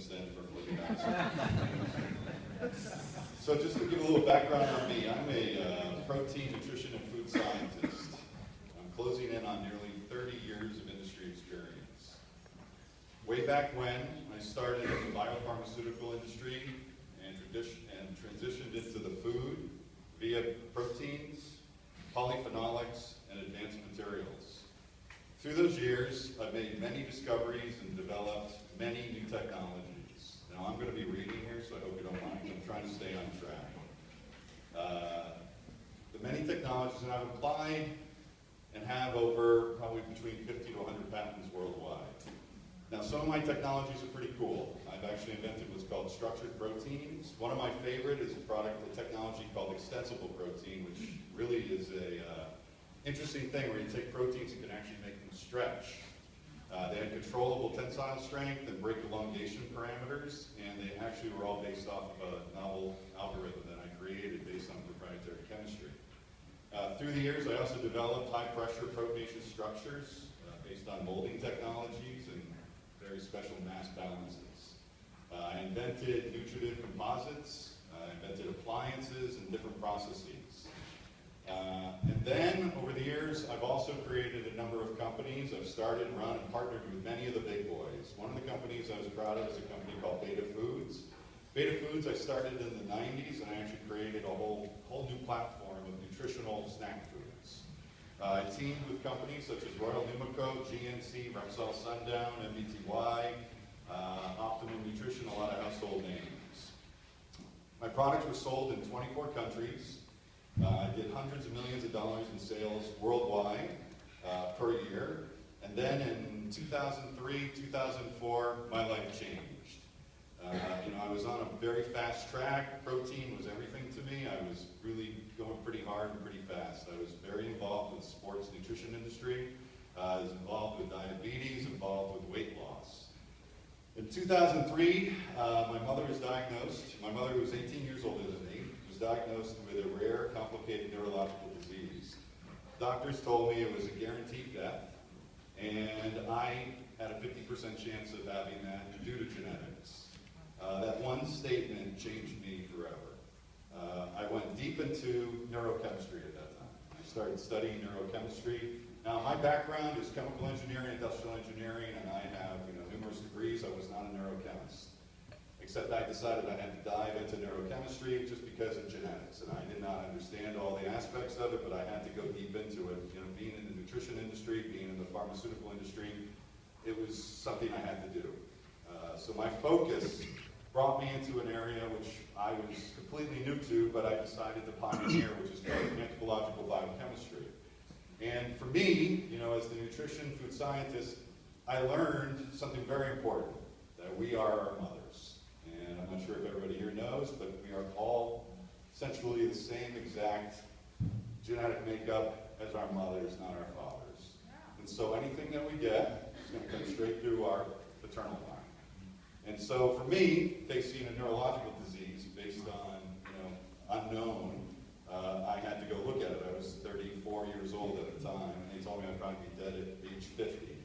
extend from looking at it. So just to give a little background on me, I'm a protein, nutrition, and food scientist. I'm closing in on nearly 30 years of industry experience. Way back when, I started in the biopharmaceutical industry and transitioned into the food via proteins, polyphenolics, and advanced materials. Through those years, I've made many discoveries and developed many new technologies. Now, I'm going to be reading here, so I hope you don't mind. I'm trying to stay on track. The many technologies that I've applied and have over probably between 50 to 100 patents worldwide. Now, some of my technologies are pretty cool. I've actually invented what's called structured proteins. One of my favorite is a technology called extensible protein, which really is a interesting thing where you take proteins and can actually make them stretch. They had controllable tensile strength and break elongation parameters, and they actually were all based off of a novel algorithm that I created based on proprietary chemistry. Through the years, I also developed high-pressure proteinaceous structures based on molding technologies and very special mass balances. I invented nutritive composites, I invented appliances and different processes. And then, over the years, I've also created a number of companies. I've started, run, and partnered with many of the big boys. One of the companies I was proud of is a company called Beta Foods. Beta Foods I started in the 90s, and I actually created a whole new platform of nutritional snack foods. I teamed with companies such as Royal Numico, GNC, Repsol Sundown, MBTY, Optimum Nutrition, a lot of household names. My products were sold in 24 countries. I did hundreds of millions of dollars in sales worldwide per year. And then in 2003, 2004, my life changed. I was on a very fast track. Protein was everything to me. I was really going pretty hard and pretty fast. I was very involved with the sports nutrition industry. I was involved with diabetes, involved with weight loss. In 2003, my mother was diagnosed. My mother, who was 18 years older than me, was diagnosed with a rare, complicated neurological disease. Doctors told me it was a guaranteed death, and I had a 50% chance of having that due to genetics. That one statement changed me forever. I went deep into neurochemistry at that time. I started studying neurochemistry. Now, my background is chemical engineering, industrial engineering, and I have numerous degrees. I was not a neurochemist. Except I decided I had to dive into neurochemistry just because of genetics, and I did not understand all the aspects of it, but I had to go deep into it. Being in the nutrition industry, being in the pharmaceutical industry, it was something I had to do. So my focus brought me into an area which I was completely new to, but I decided to pioneer, which is called anthropological biochemistry. And for me, as the nutrition food scientist, I learned something very important, that we are our mothers. And I'm not sure if everybody here knows, but we are all essentially the same exact genetic makeup as our mothers, not our fathers. And so anything that we get is going to come straight through our paternal line. And so for me, facing a neurological disease based on unknown, I had to go look at it. I was 34 years old at the time, and they told me I'd probably be dead at age 50.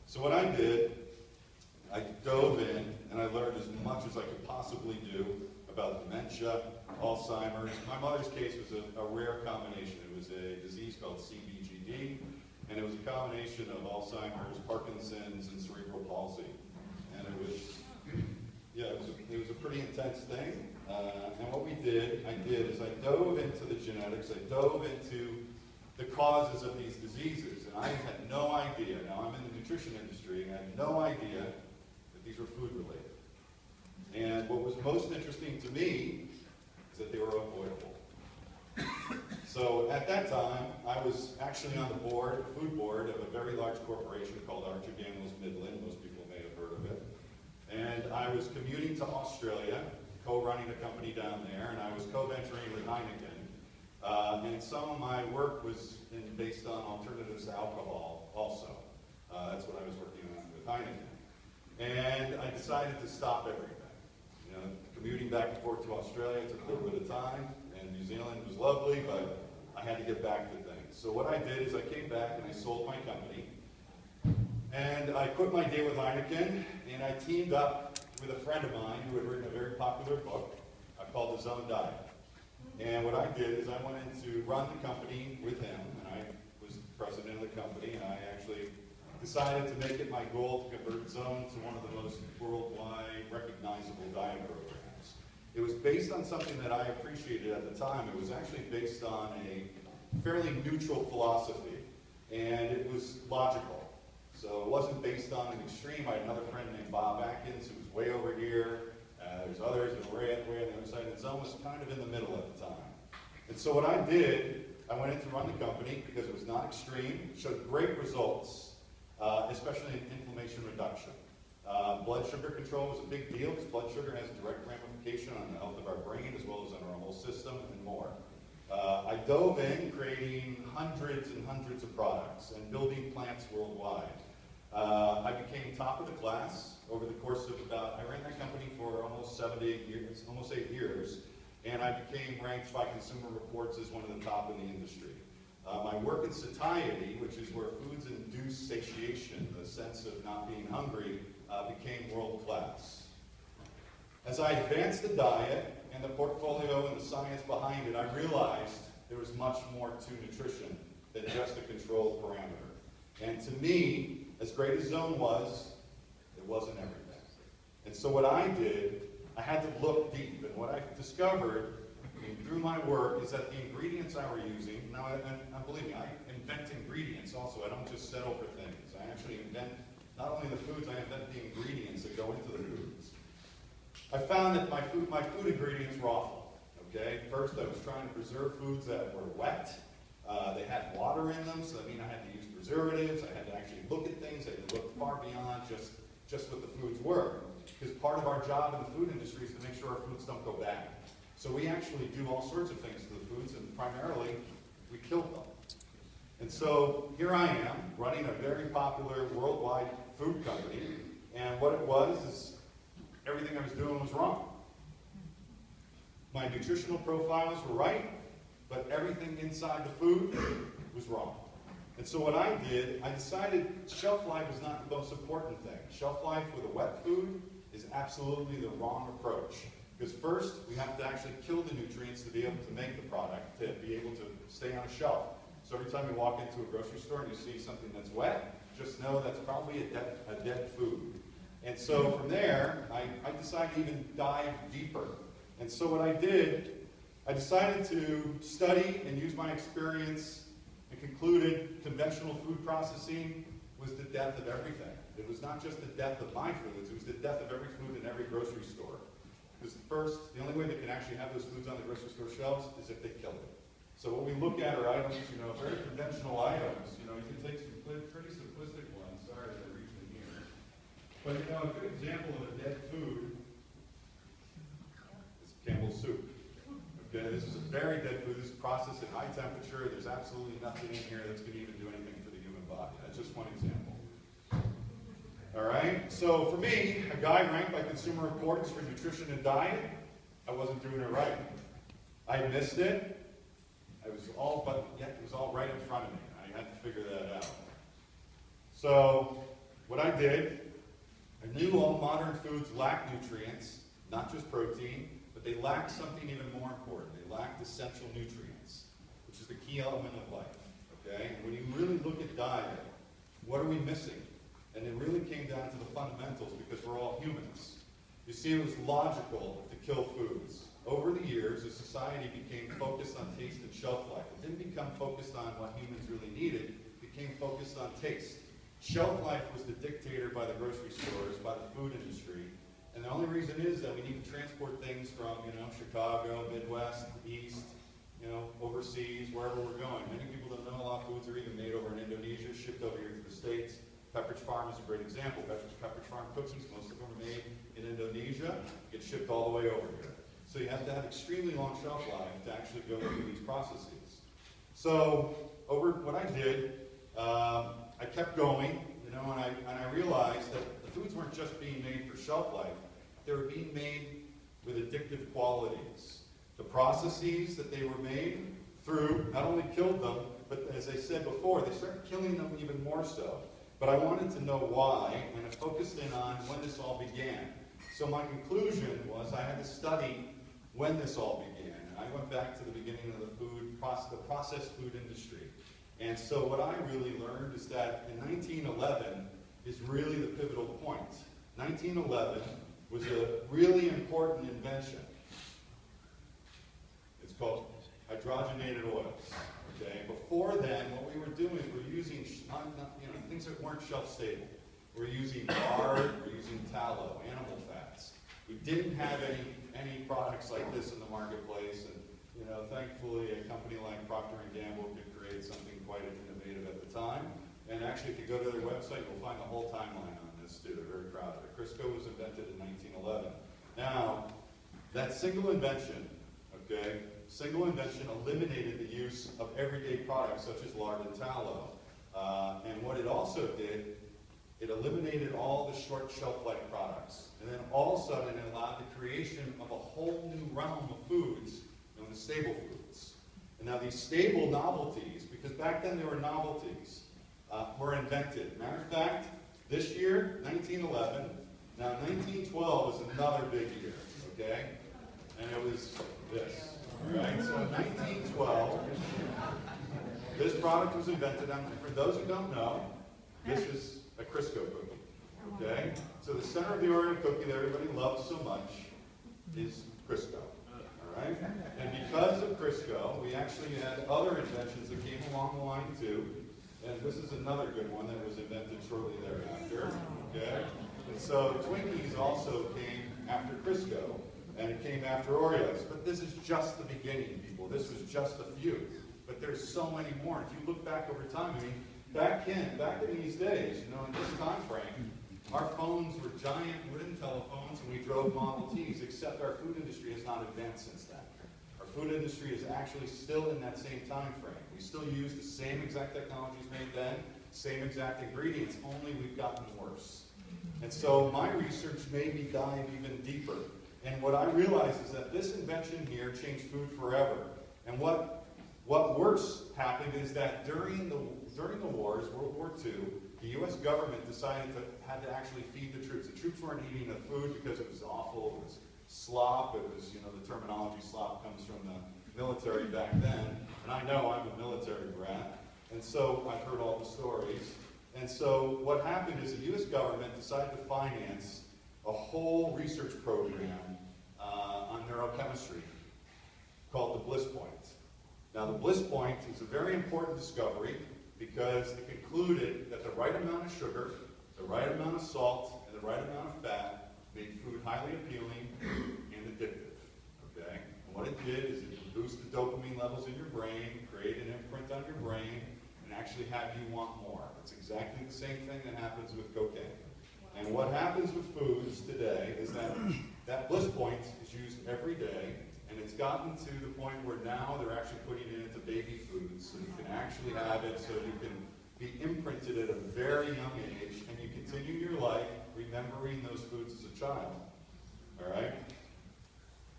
So what I did, I dove in and I learned as much as I could possibly do about dementia, Alzheimer's. My mother's case was a rare combination. It was a disease called CBGD, and it was a combination of Alzheimer's, Parkinson's, and cerebral palsy. And it was a pretty intense thing. And what I did is I dove into the genetics, I dove into the causes of these diseases, and I had no idea. Now, I'm in the nutrition industry, and I had no idea that these were food related. And what was most interesting to me is that they were avoidable. So at that time, I was actually on the food board of a very large corporation called Archer Daniels Midland. Most people may have heard of it. And I was commuting to Australia, co-running a company down there, and I was co-venturing with Heineken. And some of my work was based on alternatives to alcohol also. That's what I was working on with Heineken. And I decided to stop everything. Commuting back and forth to Australia took a little bit of time, and New Zealand was lovely, but I had to get back to things. So what I did is I came back and I sold my company. And I quit my day with Heineken, and and I teamed up with a friend of mine who had written a very popular book called The Zone Diet. And what I did is I went in to run the company with him, and I was president of the company, and I actually decided to make it my goal to convert Zone to one of the most worldwide recognizable diet programs. It was based on something that I appreciated at the time. It was actually based on a fairly neutral philosophy, and it was logical. So it wasn't based on an extreme. I had another friend named Bob Atkins who was way over here. There's others that were way on the other side, and Zone was kind of in the middle at the time. And so what I did, I went in to run the company because it was not extreme. It showed great results, especially in inflammation reduction. Blood sugar control was a big deal because blood sugar has a direct ramification on the health of our brain as well as on our whole system and more. I dove in creating hundreds and hundreds of products and building plants worldwide. I became top of the class over the course of I ran that company for almost 8 years, and I became ranked by Consumer Reports as one of the top in the industry. My work in satiety, which is where foods induce satiation, the sense of not being hungry, became world class. As I advanced the diet and the portfolio and the science behind it, I realized there was much more to nutrition than just a controlled parameter. And to me, as great as Zone was, it wasn't everything. And so what I did, I had to look deep. And what I discovered through my work is that the ingredients I were using, now believe me, I invent ingredients also. I don't just settle for things. I actually invent not only the foods, I invent the ingredients that go into the foods. I found that my food ingredients were awful. Okay? First, I was trying to preserve foods that were wet. They had water in them, so that means I had to use preservatives. I had to actually look at things. I had to look far beyond just what the foods were. Because part of our job in the food industry is to make sure our foods don't go bad. So we actually do all sorts of things to the foods, and primarily, we kill them. And so here I am, running a very popular worldwide food company, and what it was is everything I was doing was wrong. My nutritional profiles were right, but everything inside the food was wrong. And so what I did, I decided shelf life is not the most important thing. Shelf life with a wet food is absolutely the wrong approach. Because first, we have to actually kill the nutrients to be able to make the product, to be able to stay on a shelf. So every time you walk into a grocery store and you see something that's wet, just know that's probably a dead food. And so from there, I decided to even dive deeper. And so what I did, I decided to study and use my experience and concluded conventional food processing was the death of everything. It was not just the death of my foods, it was the death of every food in every grocery store. Because first, the only way they can actually have those foods on the grocery store shelves is if they kill it. So what we look at are items, very conventional items. You can take some pretty simplistic ones. Sorry as I reach in here. But a good example of a dead food is Campbell's soup. Okay, this is a very dead food. This is processed at high temperature. There's absolutely nothing in here that's going to even do anything for the human body. That's just one example. All right, so for me, a guy ranked by Consumer Reports for nutrition and diet, I wasn't doing it right. I missed it. Yet it was all right in front of me. I had to figure that out. So what I did, I knew all modern foods lack nutrients, not just protein, but they lack something even more important. They lack essential nutrients, which is the key element of life. Okay? And when you really look at diet, what are we missing? And it really came down to the fundamentals because we're all humans. You see, it was logical to kill foods. Over the years, as society became focused on taste and shelf life, it didn't become focused on what humans really needed, it became focused on taste. Shelf life was the dictator by the grocery stores, by the food industry, and the only reason is that we need to transport things from, Chicago, Midwest, East, overseas, wherever we're going. Many people don't know a lot of foods are even made over in Indonesia, shipped over here to the States. Pepperidge Farm is a great example. Pepperidge Farm cookies, most of them are made in Indonesia, get shipped all the way over here. So you have to have extremely long shelf life to actually go through these processes. So what I did, I kept going, and I realized that the foods weren't just being made for shelf life, they were being made with addictive qualities. The processes that they were made through not only killed them, but as I said before, they started killing them even more so but I wanted to know why, and I focused in on when this all began. So my conclusion was I had to study when this all began. And I went back to the beginning of the processed food industry. And so what I really learned is that in 1911 is really the pivotal point. 1911 was a really important invention. It's called hydrogenated oils. Okay? Before then, what we were doing is we're using things that weren't shelf stable. We're using lard, we're using tallow, animal fats. We didn't have any products like this in the marketplace, and thankfully a company like Procter & Gamble could create something quite innovative at the time. And actually, if you go to their website, you'll find the whole timeline on this too. They're very proud of it. Crisco was invented in 1911. Now, that single invention, eliminated the use of everyday products such as lard and tallow. And what it also did, it eliminated all the short shelf life products. And then all of a sudden, it allowed the creation of a whole new realm of foods known as stable foods. And now these stable novelties, because back then there were novelties, were invented. Matter of fact, this year, 1911, now 1912 is another big year, okay? And it was this. Right? So in 1912, this product was invented. And for those who don't know, this is a Crisco cookie. Okay? So the center of the Oreo cookie that everybody loves so much is Crisco. All right? And because of Crisco, we actually had other inventions that came along the line too. And this is another good one that was invented shortly thereafter. Okay? And so Twinkies also came after Crisco. And it came after Oreos. But this is just the beginning, people. This was just a few. But there's so many more. If you look back over time, back in these days, in this time frame, our phones were giant wooden telephones and we drove Model Ts, except our food industry has not advanced since then. Our food industry is actually still in that same time frame. We still use the same exact technologies made then, same exact ingredients, only we've gotten worse. And so my research made me dive even deeper. And what I realized is that this invention here changed food forever. And what worse happened is that during the wars, World War II, the U.S. government decided had to actually feed the troops. The troops weren't eating the food because it was awful. It was slop. It was, the terminology slop comes from the military back then. And I know I'm a military brat. And so I've heard all the stories. And so what happened is the U.S. government decided to finance a whole research program on neurochemistry called the Bliss Point. Now the Bliss Point is a very important discovery because it concluded that the right amount of sugar, the right amount of salt, and the right amount of fat made food highly appealing and addictive. Okay? And what it did is it boosted dopamine levels in your brain, create an imprint on your brain, and actually have you want more. It's exactly the same thing that happens with cocaine. And what happens with foods today is that that Bliss Point is used every day, and it's gotten to the point where now they're actually putting it into baby foods, so you can actually have it so you can be imprinted at a very young age, and you continue your life remembering those foods as a child. All right?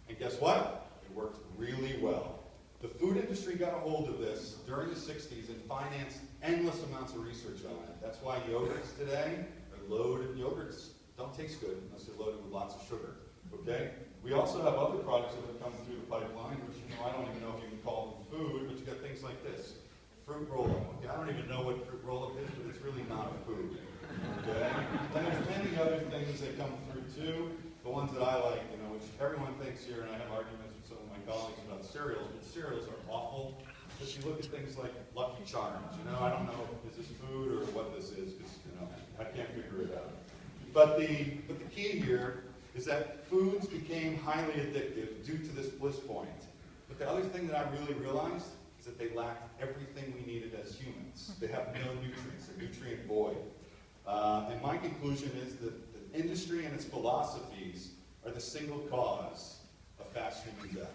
And guess what? It worked really well. The food industry got a hold of this during the 60s and financed endless amounts of research on it. That's why yogurts today are loaded. Yogurts don't taste good unless they're loaded with lots of sugar. Okay? We also have other products that have come through the pipeline, which I don't even know if you can call them food, but you got things like this. Fruit roll-up. Okay? I don't even know what fruit roll-up is, but it's really not a food. Okay? And there's many other things that come through too. The ones that I like, which everyone thinks here, and I have arguments with some of my colleagues about cereals, but cereals are awful. If you look at things like Lucky Charms, I don't know is this food or what this is, because I can't figure it out. But the key here is that foods became highly addictive due to this bliss point. But the other thing that I really realized is that they lacked everything we needed as humans. They have no nutrients, they're nutrient void. And my conclusion is that the industry and its philosophies are the single cause of fast human death.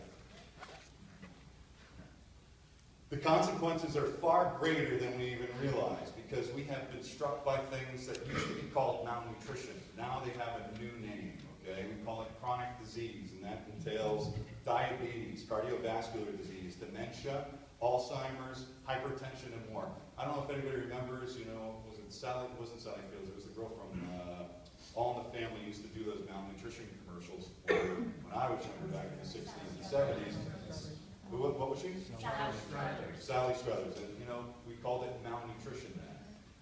The consequences are far greater than we even realize because we have been struck by things that used to be called malnutrition. Now they have a new name, okay? We call it chronic disease, and that entails diabetes, cardiovascular disease, dementia, Alzheimer's, hypertension, and more. I don't know if anybody remembers, you know, was it Sally? It wasn't Sally Fields. It was the girl from All in the Family used to do those malnutrition commercials when I was younger, back in the 60s and 70s. What was she? Sally Struthers. And, you know, we called it malnutrition then.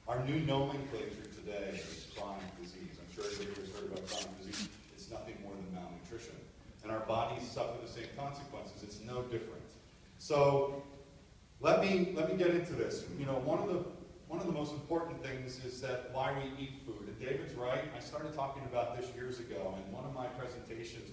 Our new nomenclature today is chronic disease. I'm sure everybody has heard about chronic disease. It's nothing more than malnutrition. And our bodies suffer the same consequences. It's no different. So let me get into this. You know, one of the most important things is that why we eat food. And David's right. I started talking about this years ago in one of my presentations.